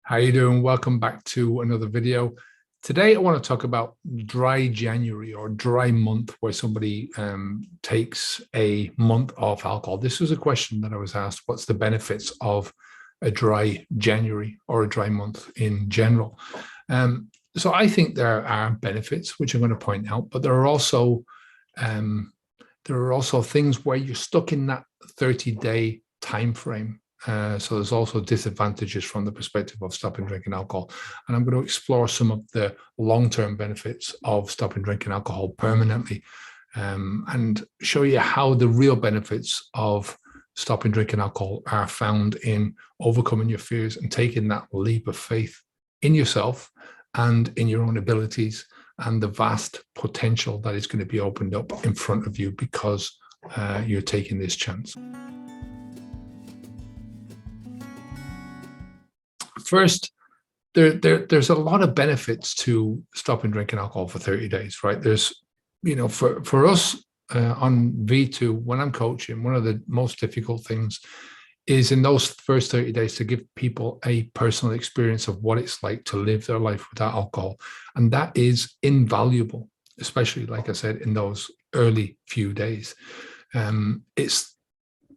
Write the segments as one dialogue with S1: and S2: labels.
S1: How you doing? Welcome back to another video. Today, I want to talk about dry January or dry month, where somebody takes a month off alcohol. This was a question that I was asked. What's the benefits of a dry January or a dry month in general? So I think there are benefits, which I'm going to point out, but there are also things where you're stuck in that 30-day time frame. So there's also disadvantages from the perspective of stopping drinking alcohol. And I'm going to explore some of the long-term benefits of stopping drinking alcohol permanently, and show you how the real benefits of stopping drinking alcohol are found in overcoming your fears and taking that leap of faith in yourself and in your own abilities and the vast potential that is going to be opened up in front of you because you're taking this chance. First, there's a lot of benefits to stopping drinking alcohol for 30 days, right? There's, for us on V2, when I'm coaching, one of the most difficult things is in those first 30 days to give people a personal experience of what it's like to live their life without alcohol. And that is invaluable, especially, like I said, in those early few days. It's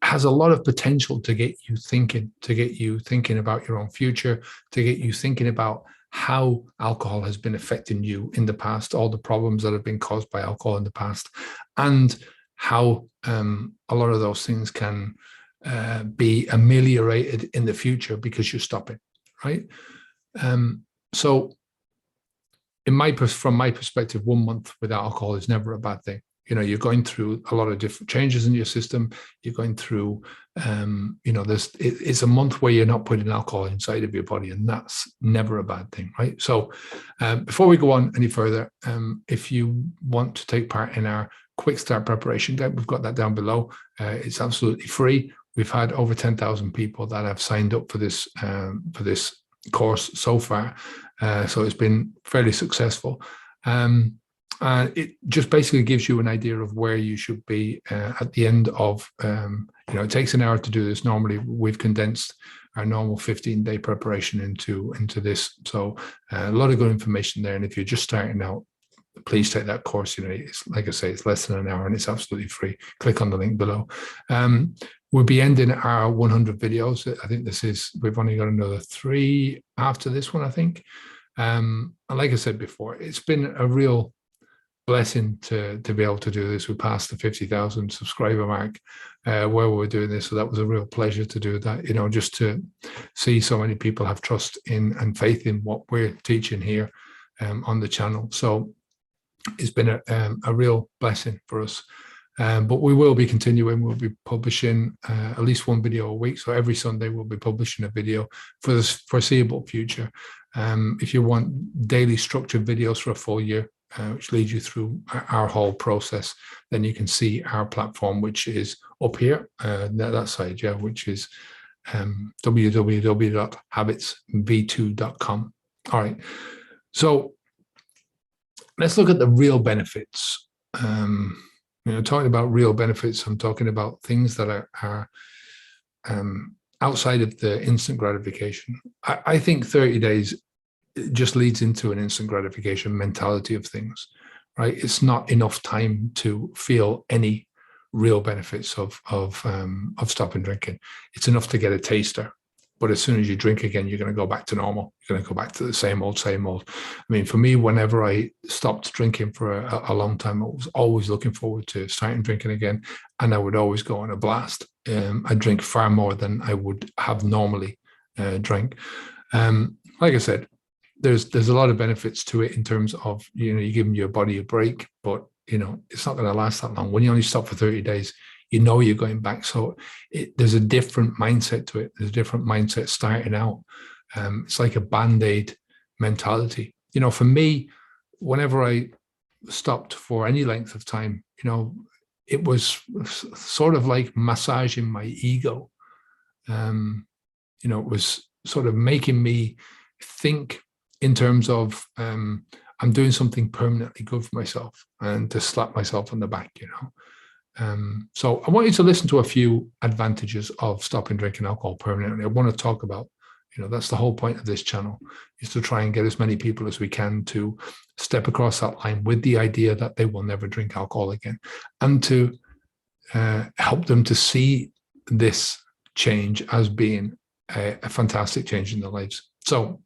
S1: has a lot of potential to get you thinking about your own future, to get you thinking about how alcohol has been affecting you in the past, all the problems that have been caused by alcohol in the past, and how a lot of those things can be ameliorated in the future because you're stopping, right? So from my perspective, 1 month without alcohol is never a bad thing. You're going through a lot of different changes in your system. You're going through, it's a month where you're not putting alcohol inside of your body, and that's never a bad thing, right? So before we go on any further, if you want to take part in our quick start preparation guide, we've got that down below. It's absolutely free. We've had over 10,000 people that have signed up for this course so far. So it's been fairly successful. It just basically gives you an idea of where you should be at the end of, it takes an hour to do this. Normally, we've condensed our normal 15-day preparation into this. So a lot of good information there. And if you're just starting out, please take that course. It's, like I say, it's less than an hour and it's absolutely free. Click on the link below. We'll be ending our 100 videos. I think we've only got another 3 after this one, I think. And like I said before, it's been a real blessing to be able to do this. We passed the 50,000 subscriber mark where we're doing this, so that was a real pleasure to do that. Just to see so many people have trust in and faith in what we're teaching here on the channel. So it's been a real blessing for us. But we will be continuing. We'll be publishing at least 1 video a week. So every Sunday we'll be publishing a video for the foreseeable future. If you want daily structured videos for a full year, which leads you through our whole process, then you can see our platform, which is up here, that side, which is www.habitsv2.com. All right, so let's look at the real benefits. Talking about real benefits, I'm talking about things that are outside of the instant gratification. I think 30 days just leads into an instant gratification mentality of things, right? It's not enough time to feel any real benefits of stopping drinking. It's enough to get a taster, but as soon as you drink again, you're going to go back to normal. You're going to go back to the same old. I mean, for me, whenever I stopped drinking for a long time, I was always looking forward to starting drinking again, and I would always go on a blast. I drink far more than I would have normally drank. Like I said, there's a lot of benefits to it in terms of, you're giving your body a break, but, it's not going to last that long. When you only stop for 30 days, you're going back. So there's a different mindset to it. There's a different mindset starting out. It's like a Band-Aid mentality. For me, whenever I stopped for any length of time, it was sort of like massaging my ego. It was sort of making me think in terms of I'm doing something permanently good for myself, and to slap myself on the back, So I want you to listen to a few advantages of stopping drinking alcohol permanently. I want to talk about, That's the whole point of this channel, is to try and get as many people as we can to step across that line with the idea that they will never drink alcohol again, and to help them to see this change as being a fantastic change in their lives. So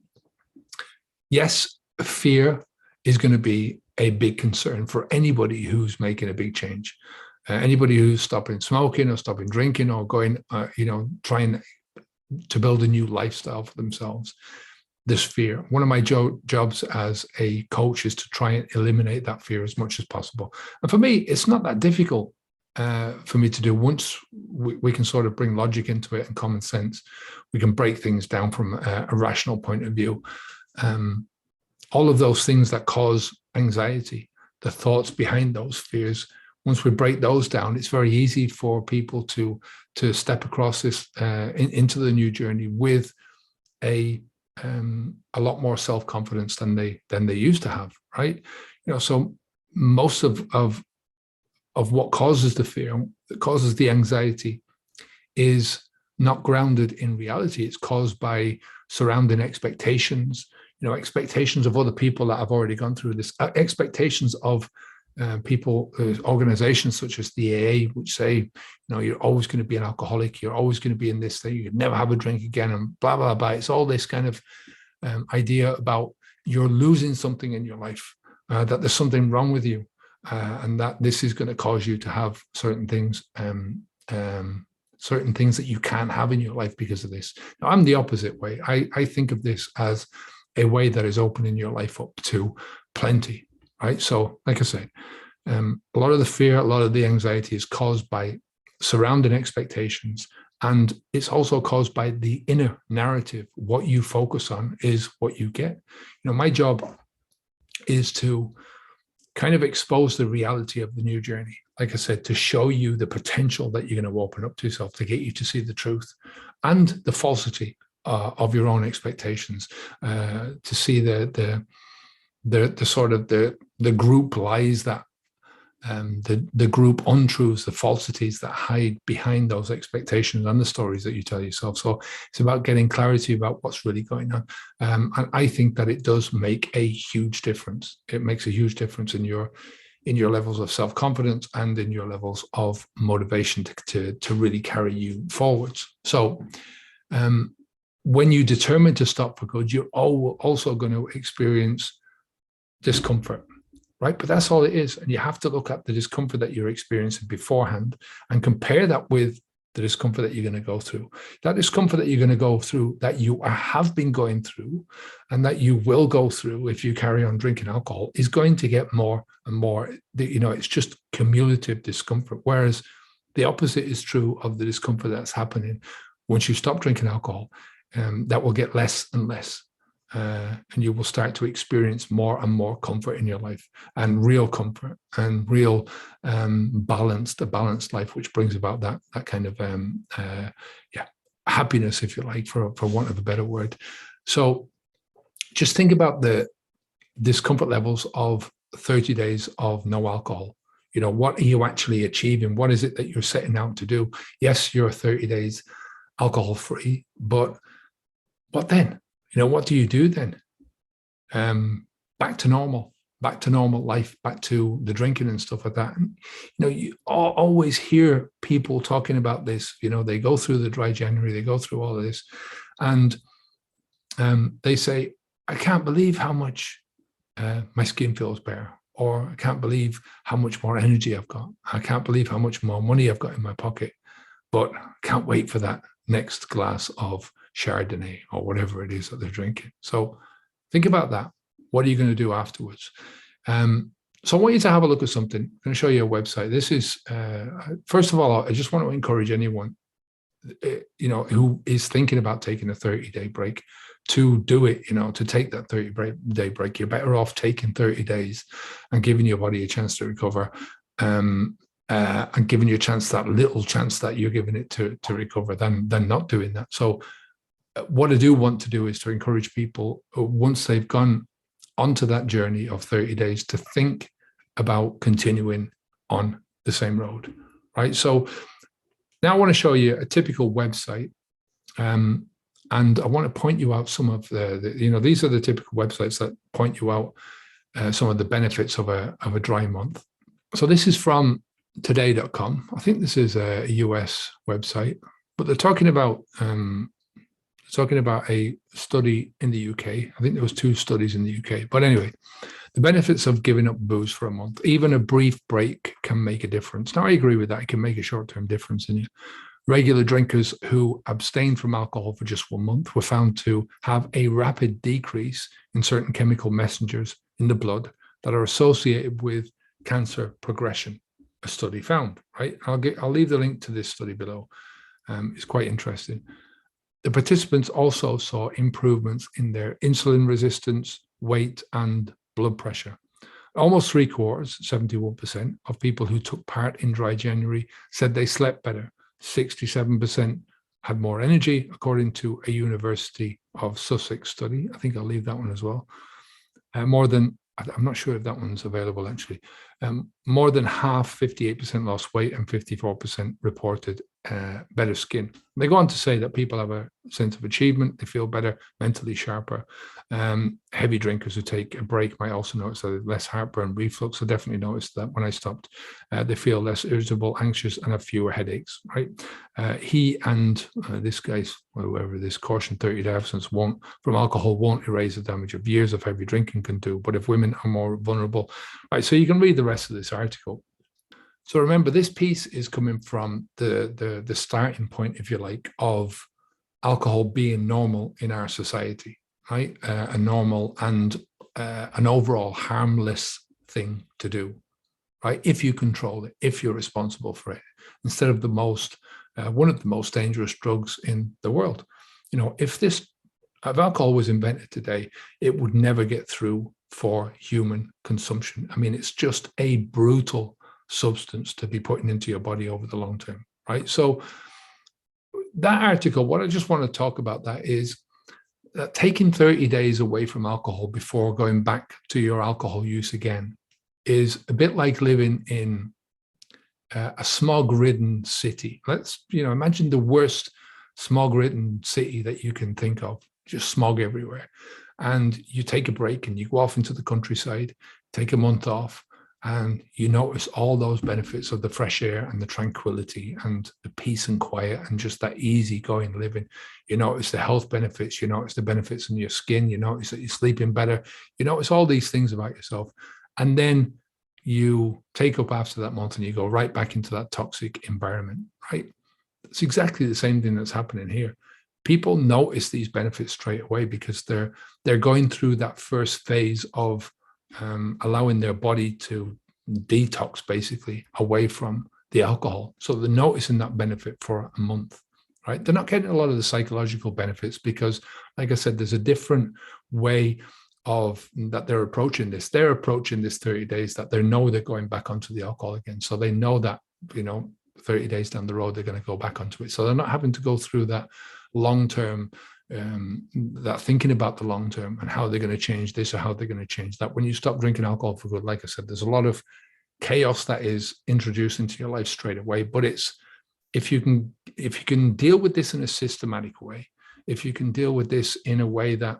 S1: yes, fear is going to be a big concern for anybody who's making a big change. Anybody who's stopping smoking or stopping drinking or going, trying to build a new lifestyle for themselves, this fear. One of my jobs as a coach is to try and eliminate that fear as much as possible. And for me, it's not that difficult for me to do. Once we can sort of bring logic into it and common sense, we can break things down from a rational point of view. All of those things that cause anxiety, the thoughts behind those fears, once we break those down, it's very easy for people to step across this into the new journey with a lot more self-confidence than they used to have, right? So most of what causes the fear, that causes the anxiety, is not grounded in reality. It's caused by surrounding expectations, expectations of other people that have already gone through this, expectations of people, organizations such as the AA, which say, you're always going to be an alcoholic, you're always going to be in this thing, you never have a drink again, and blah, blah, blah. It's all this kind of idea about you're losing something in your life, that there's something wrong with you, and that this is going to cause you to have certain things that you can't have in your life because of this. Now, I'm the opposite way. I think of this as a way that is opening your life up to plenty, right? So, like I said, a lot of the fear, a lot of the anxiety is caused by surrounding expectations, and it's also caused by the inner narrative. What you focus on is what you get. My job is to kind of expose the reality of the new journey. Like I said, to show you the potential that you're going to open up to yourself, to get you to see the truth and the falsity of your own expectations, to see the sort of the group lies, that the group untruths, the falsities that hide behind those expectations and the stories that you tell yourself. So it's about getting clarity about what's really going on. And I think that it does make a huge difference. It makes a huge difference in your levels of self-confidence and in your levels of motivation to really carry you forwards. So when you determine to stop for good, you're also going to experience discomfort, right? But that's all it is. And you have to look at the discomfort that you're experiencing beforehand and compare that with the discomfort that you're going to go through. That discomfort that you're going to go through, that you have been going through, and that you will go through if you carry on drinking alcohol, is going to get more and more. It's just cumulative discomfort. Whereas the opposite is true of the discomfort that's happening once you stop drinking alcohol. That will get less and less. And you will start to experience more and more comfort in your life, and real comfort and real a balanced life, which brings about that kind of happiness, if you like, for want of a better word. So just think about the discomfort levels of 30 days of no alcohol. What are you actually achieving? What is it that you're setting out to do? Yes, you're 30 days alcohol free, but what then? What do you do then? Back to normal life, back to the drinking and stuff like that. And, you always hear people talking about this. They go through the dry January, they go through all of this, and they say, I can't believe how much my skin feels better, or I can't believe how much more energy I've got. I can't believe how much more money I've got in my pocket, but I can't wait for that next glass of Chardonnay or whatever it is that they're drinking. So think about that. What are you going to do afterwards? So I want you to have a look at something. I'm going to show you a website. This is, first of all, I just want to encourage anyone, who is thinking about taking a 30-day break to do it, to take that 30-day break. You're better off taking 30 days and giving your body a chance to recover, and giving you a chance, that little chance that you're giving it to recover, than not doing that. So what I do want to do is to encourage people, once they've gone onto that journey of 30 days, to think about continuing on the same road, right? So now I want to show you a typical website, and And I want to point you out some of these are the typical websites that point you out some of the benefits of a dry month. So this is from today.com. I think this is a US website, but they're talking about a study in the UK. I think there was 2 studies in the UK. But anyway, the benefits of giving up booze for a month. Even a brief break can make a difference. Now, I agree with that. It can make a short-term difference in you. Regular drinkers who abstained from alcohol for just 1 month were found to have a rapid decrease in certain chemical messengers in the blood that are associated with cancer progression, a study found, right? I'll leave the link to this study below. It's quite interesting. The participants also saw improvements in their insulin resistance, weight, and blood pressure. Almost 3/4, 71% of people who took part in Dry January said they slept better. 67% had more energy, according to a University of Sussex study. I think I'll leave that one as well. I'm not sure if that one's available actually. More than half, 58% lost weight and 54% reported better skin. They go on to say that people have a sense of achievement, they feel better, mentally sharper. Heavy drinkers who take a break might also notice that there's less heartburn, reflux. I definitely noticed that when I stopped. They feel less irritable, anxious, and have fewer headaches, right? He and this guy's, whoever this caution 30-day abstinence from alcohol won't erase the damage of years of heavy drinking can do, but if women are more vulnerable, right? So you can read the rest of this article. So remember, this piece is coming from the starting point, if you like, of alcohol being normal in our society, right? A normal and an overall harmless thing to do, right? If you control it, if you're responsible for it, instead of one of the most dangerous drugs in the world. If alcohol was invented today, it would never get through for human consumption. I mean, it's just a brutal substance to be putting into your body over the long term, right? So that article, what I just want to talk about that is that taking 30 days away from alcohol before going back to your alcohol use again is a bit like living in a smog-ridden city. Let's, imagine the worst smog-ridden city that you can think of, just smog everywhere. And you take a break and you go off into the countryside, take a month off, and you notice all those benefits of the fresh air and the tranquility and the peace and quiet and just that easygoing living. You notice the health benefits, you notice the benefits in your skin, you notice that you're sleeping better, you notice all these things about yourself. And then you take up after that month and you go right back into that toxic environment, right? It's exactly the same thing that's happening here. People notice these benefits straight away because they're going through that first phase of allowing their body to detox basically away from the alcohol. So they're noticing that benefit for a month, right? They're not getting a lot of the psychological benefits because, like I said, there's a different way of that they're approaching this. They're approaching this 30 days that they know they're going back onto the alcohol again. So they know that, 30 days down the road, they're going to go back onto it. So they're not having to go through that long-term that thinking about the long term and how they're going to change this or how they're going to change that. When you stop drinking alcohol for good, like I said, there's a lot of chaos that is introduced into your life straight away. But it's if you can deal with this in a systematic way, if you can deal with this in a way that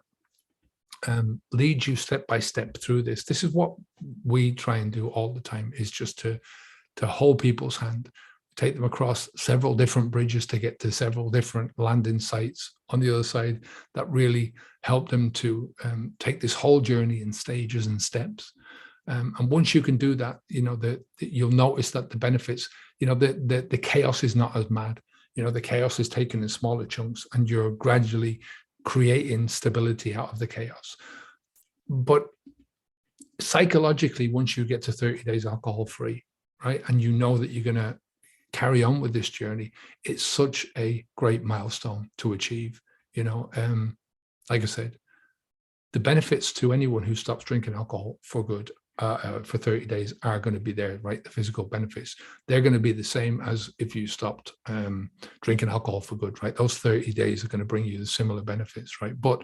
S1: leads you step by step through this. This is what we try and do all the time, is just to hold people's hand, take them across several different bridges to get to several different landing sites on the other side that really help them to take this whole journey in stages and steps. And once you can do that, you'll notice that the benefits, the chaos is not as mad. The chaos is taken in smaller chunks and you're gradually creating stability out of the chaos. But psychologically, once you get to 30 days alcohol free, right, and you know that you're going to carry on with this journey, it's such a great milestone to achieve. Like I said, the benefits to anyone who stops drinking alcohol for good for 30 days are going to be there, right? The physical benefits, they're going to be the same as if you stopped drinking alcohol for good, right? Those 30 days are going to bring you the similar benefits, right? But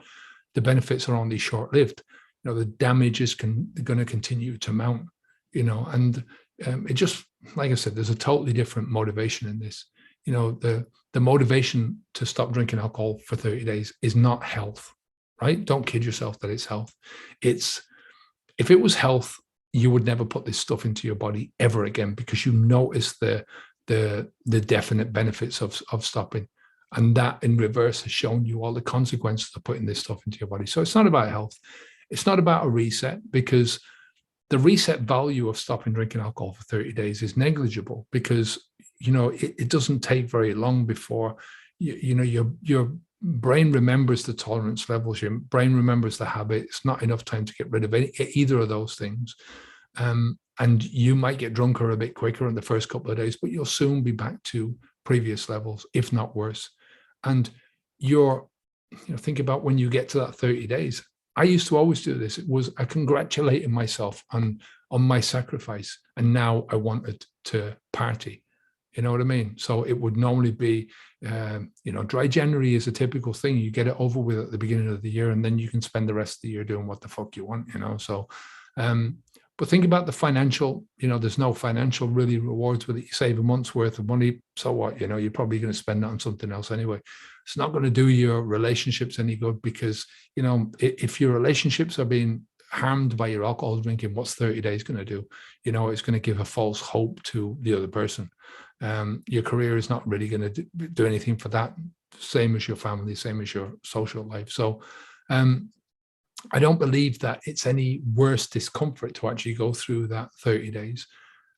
S1: the benefits are only short-lived. The damage is going to continue to mount, and it just, like I said, there's a totally different motivation in this. the motivation to stop drinking alcohol for 30 days is not health, right? Don't kid yourself that it's health. If it was health, you would never put this stuff into your body ever again, because you notice the definite benefits of stopping. And that in reverse has shown you all the consequences of putting this stuff into your body. So it's not about health. It's not about a reset, because the reset value of stopping drinking alcohol for 30 days is negligible, because, it doesn't take very long before, your brain remembers the tolerance levels, your brain remembers the habit. It's not enough time to get rid of either of those things. And you might get drunker a bit quicker in the first couple of days, but you'll soon be back to previous levels, if not worse. And think about when you get to that 30 days. I used to always do this. I congratulated myself on my sacrifice, and now I wanted to party. You know what I mean? So it would normally be, dry January is a typical thing. You get it over with at the beginning of the year, and then you can spend the rest of the year doing what the fuck you want, So, but think about the financial, there's no financial really rewards with it. You save a month's worth of money. So what, you're probably going to spend that on something else anyway. It's not going to do your relationships any good, because, if your relationships are being harmed by your alcohol drinking, what's 30 days going to do? It's going to give a false hope to the other person. Your career is not really going to do anything for that. Same as your family, same as your social life. So, I don't believe that it's any worse discomfort to actually go through that 30 days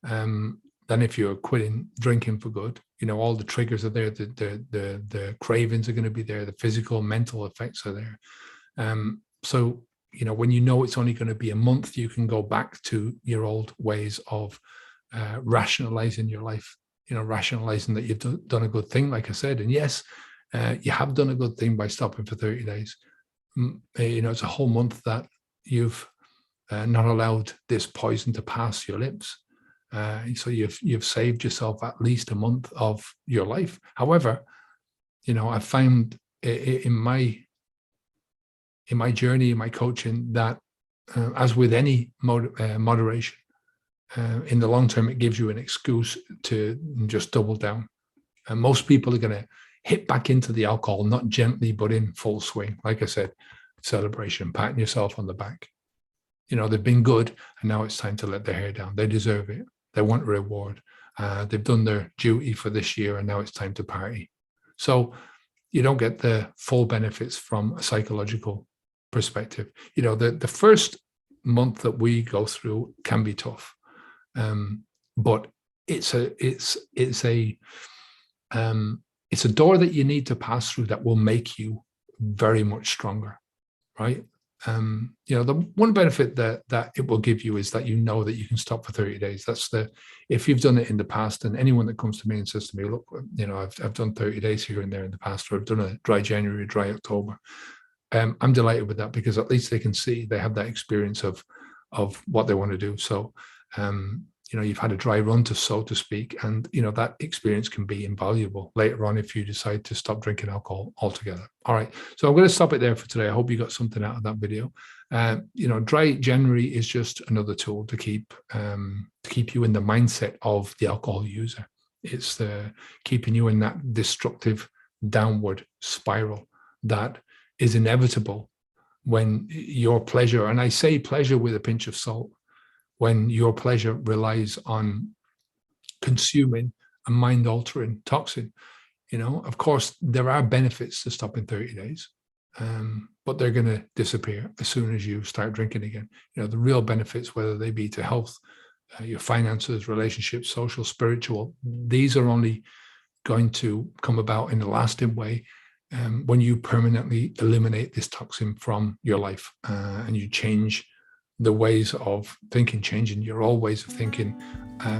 S1: than if you're quitting drinking for good. All the triggers are there, the cravings are going to be there, the physical, mental effects are there. So, when it's only going to be a month, you can go back to your old ways of rationalizing your life, rationalizing that you've done a good thing, like I said. And yes, you have done a good thing by stopping for 30 days. It's a whole month that you've not allowed this poison to pass your lips. So you've saved yourself at least a month of your life. However, I found in my journey, in my coaching, that as with any moderation, in the long term, it gives you an excuse to just double down. And most people are going to hit back into the alcohol, not gently, but in full swing. Like I said, celebration, patting yourself on the back. They've been good, and now it's time to let their hair down. They deserve it. They want a reward. They've done their duty for this year, and now it's time to party. So you don't get the full benefits from a psychological perspective. The first month that we go through can be tough, but it's a door that you need to pass through that will make you very much stronger, right? The one benefit that it will give you is that that you can stop for 30 days. If you've done it in the past, and anyone that comes to me and says to me, look, I've done 30 days here and there in the past, or I've done a dry January, dry October, I'm delighted with that, because at least they can see, they have that experience of what they want to do. So, you've had a dry run, so to speak, and that experience can be invaluable later on if you decide to stop drinking alcohol altogether. All right, so I'm going to stop it there for today. I hope you got something out of that video. Dry January is just another tool to keep you in the mindset of the alcohol user. It's keeping you in that destructive downward spiral that is inevitable when your pleasure, and I say pleasure with a pinch of salt, when your pleasure relies on consuming a mind-altering toxin. Of course, there are benefits to stopping 30 days, but they're going to disappear as soon as you start drinking again. The real benefits, whether they be to health, your finances, relationships, social, spiritual, these are only going to come about in a lasting way when you permanently eliminate this toxin from your life, and you change the ways of thinking, changing your old ways of thinking,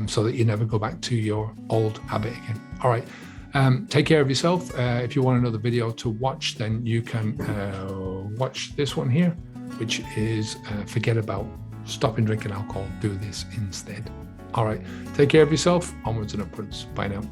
S1: so that you never go back to your old habit again. All right. Take care of yourself. If you want another video to watch, then you can watch this one here, which is forget about stopping drinking alcohol. Do this instead. All right. Take care of yourself. Onwards and upwards. Bye now.